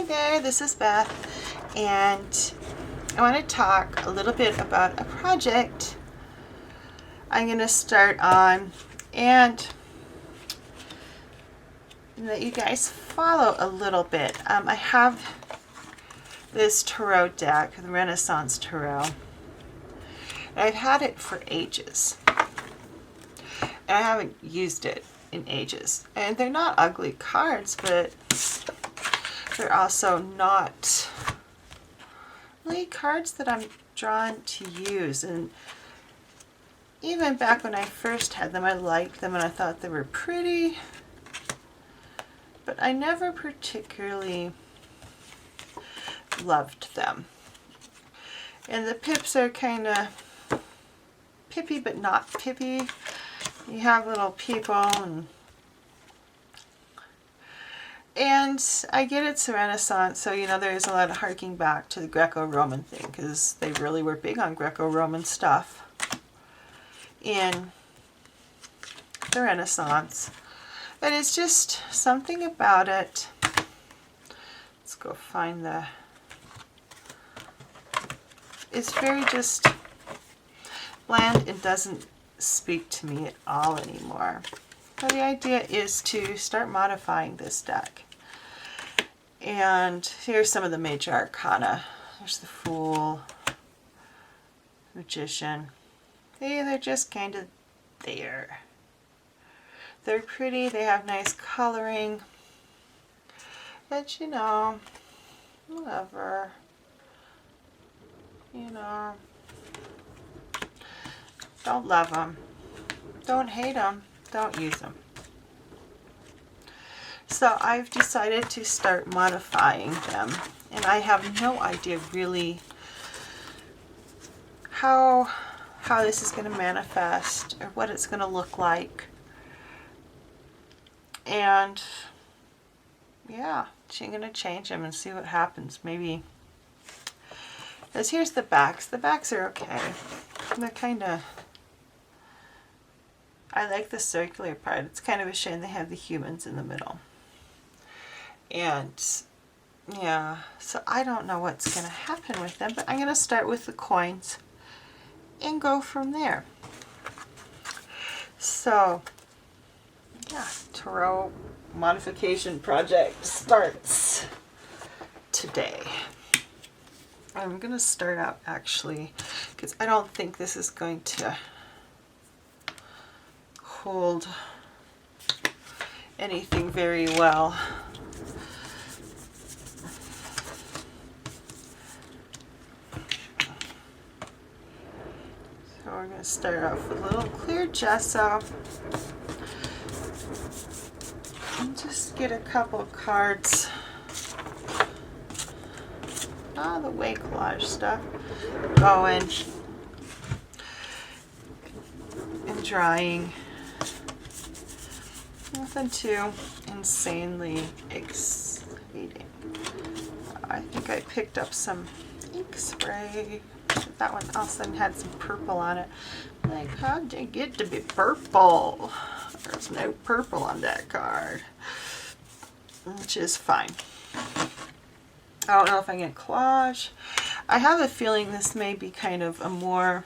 Hi there, this is Beth, and I want to talk a little bit about a project I'm going to start on and let you guys follow a little bit. I have this tarot deck, the Renaissance Tarot. I've had it for ages, and I haven't used it in ages. And they're not ugly cards, but they're also not really cards that I'm drawn to use. And even back when I first had them, I liked them and I thought they were pretty, but I never particularly loved them. And the pips are kind of pippy but not pippy. You have little people, and I get it's a Renaissance, so you know there's a lot of harking back to the Greco-Roman thing, because they really were big on Greco-Roman stuff in the Renaissance. But it's just something about it. Let's go find the... It's very just bland and doesn't speak to me at all anymore. So the idea is to start modifying this deck. And here's some of the major arcana. There's the Fool, Magician. They're just kind of there. They're pretty, they have nice coloring. But you know, whatever. You know, don't love them. Don't hate them. Don't use them. So I've decided to start modifying them. And I have no idea really how this is going to manifest or what it's going to look like. And yeah, I'm going to change them and see what happens. Maybe, because here's the backs. The backs are okay. They're kind of... I like the circular part. It's kind of a shame they have the humans in the middle. And yeah, so I don't know what's going to happen with them, but I'm going to start with the coins and go from there. So yeah, tarot modification project starts today. I'm going to start out actually, because I don't think this is going to hold anything very well. So we're going to start off with a little clear gesso and just get a couple of cards. The way collage stuff going and drying. Nothing too insanely exciting. I think I picked up some ink spray. That one also had some purple on it. Like, how did it get to be purple? There's no purple on that card, which is fine. I don't know if I can collage. I have a feeling this may be kind of a more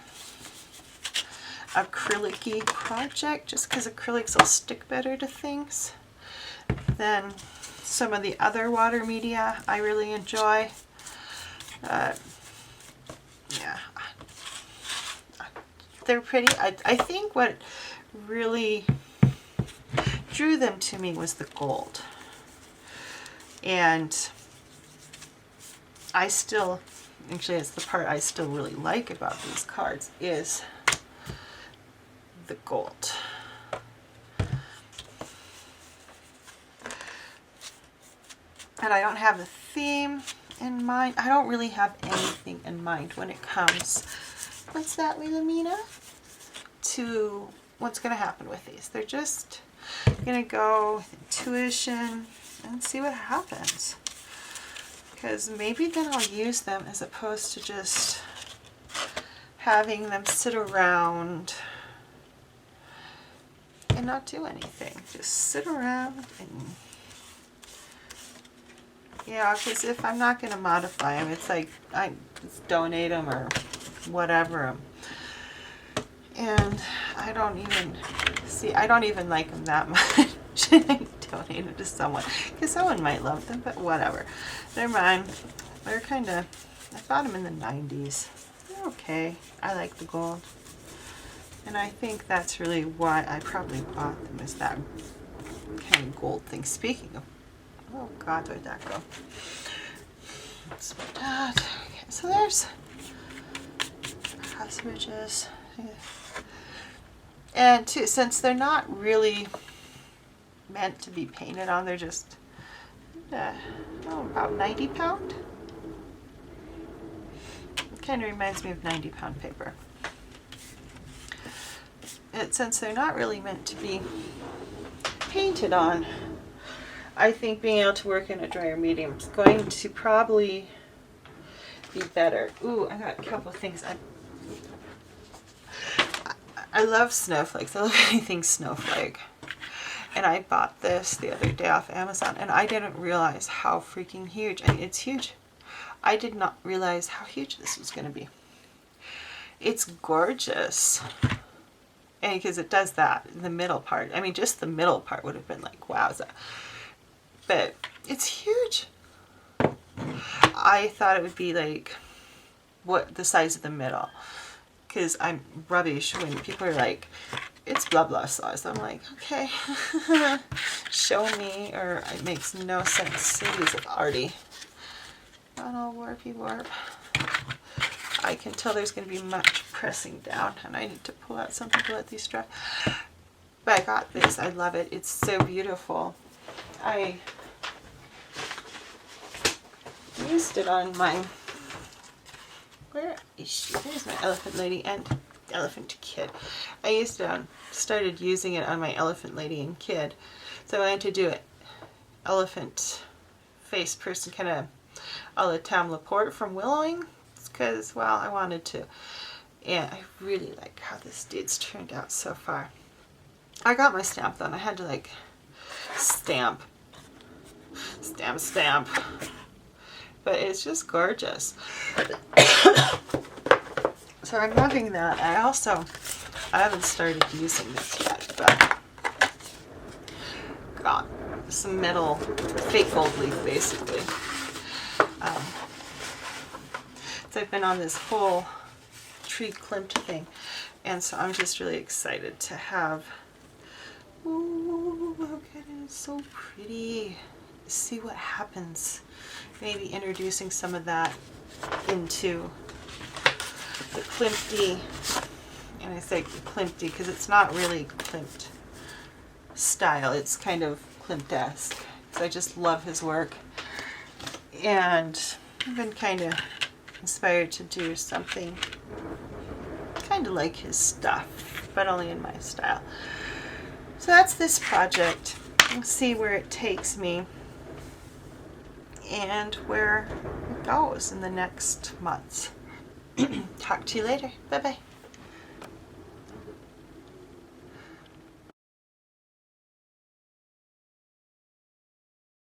acrylic-y project, just because acrylics will stick better to things than some of the other water media I really enjoy. Yeah, they're pretty. I think what really drew them to me was the gold. And I still, actually it's the part I still really like about these cards, is the gold. And I don't have a theme in mind. I don't really have anything in mind when it comes, what's that, Wilhelmina? To what's going to happen with these. They're just going to go with intuition and see what happens. Because maybe then I'll use them as opposed to just having them sit around and not do anything. Just sit around and Yeah, because if I'm not going to modify them, it's like I just donate them or whatever. And I don't even like them that much. I donate them to someone because someone might love them, but whatever. They're mine. They're kind of, I bought them in the 90s. They're okay. I like the gold. And I think that's really why I probably bought them, is that kind of gold thing. Speaking of, oh God, where'd that go? That's that. Okay, so there's cross ridges. And too, since they're not really meant to be painted on, they're just about 90 pound. It kind of reminds me of 90 pound paper. And since they're not really meant to be painted on, I think being able to work in a drier medium is going to probably be better. Ooh, I got a couple of things. I love snowflakes. I love anything snowflake. And I bought this the other day off Amazon, and I didn't realize how freaking huge. I mean, it's huge. I did not realize how huge this was going to be. It's gorgeous. And because it does that, the middle part. I mean, just the middle part would have been like, wowza. But it's huge. I thought it would be like what the size of the middle. Because I'm rubbish when people are like, it's blah blah size. I'm like, okay, show me, or it makes no sense. Cities of Artie. Not all warpy warp. I can tell there's going to be much pressing down, and I need to pull out something to let these dry. But I got this. I love it. It's so beautiful. I used it on my, where is she? There's my elephant lady and elephant kid. I used it on, started using it on my elephant lady and kid. So I wanted to do it elephant face person, kind of a la Tam Laporte from Willowing, because, well, I wanted to. And I really like how this dude's turned out so far. I got my stamp though, and I had to like stamp. But it's just gorgeous. So I'm loving that. I haven't started using this yet, but got some metal, fake gold leaf basically. So I've been on this whole tree klimt thing, and so I'm just really excited to have, ooh, look at it, it's so pretty. See what happens. Maybe introducing some of that into the Klimty, and I say Klimty because it's not really Klimt style, it's kind of Klimt-esque, because I just love his work, and I've been kind of inspired to do something kind of like his stuff, but only in my style. So that's this project. We'll see where it takes me and where it goes in the next months. Talk to you later. Bye-bye.